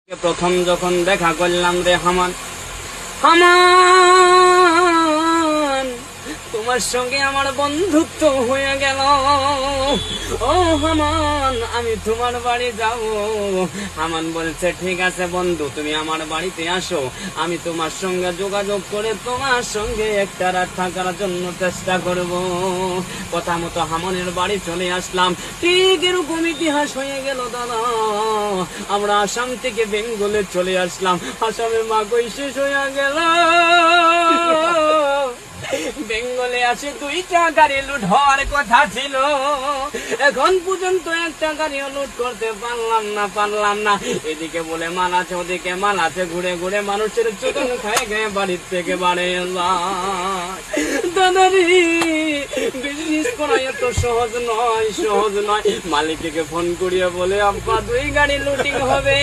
প্রথম যখন দেখা করলাম রে হামান, হামান তোমার সঙ্গে আমার বন্ধুত্ব হয়ে গেল। ও হামান, আমি তোমার বাড়ি যাব। হামান বলছে, ঠিক আছে বন্ধু, তুমি আমার বাড়িতে আসো, আমি তোমার সঙ্গে যোগাযোগ করে তোমার সঙ্গে একটা রাত থাকার জন্য চেষ্টা করব। কথা মতো হামানের বাড়ি চলে আসলাম। ঠিক এরকম ইতিহাস হয়ে গেল দাদা। আমরা আসাম থেকে বেঙ্গলে চলে আসলাম, আসামে মাকই শেষ হয়ে গেল। বেঙ্গলে আসে 2টা গাড়ি লুট হওয়ার কথা ছিল, এখন পর্যন্ত একটা গাড়িও লুট করতে পারলাম না। এদিকে বলে মাল আছে, ওদিকে মাল আছে, ঘুরে ঘুরে মানুষের চোদন খায় গায়ে বাড়ির থেকে বাড়ে দাদারি। বিজনেস করা এত সহজ নয়। মালিককে ফোন করিয়ে বলে, আব্বা 2 গাড়ি লুটিং হবে।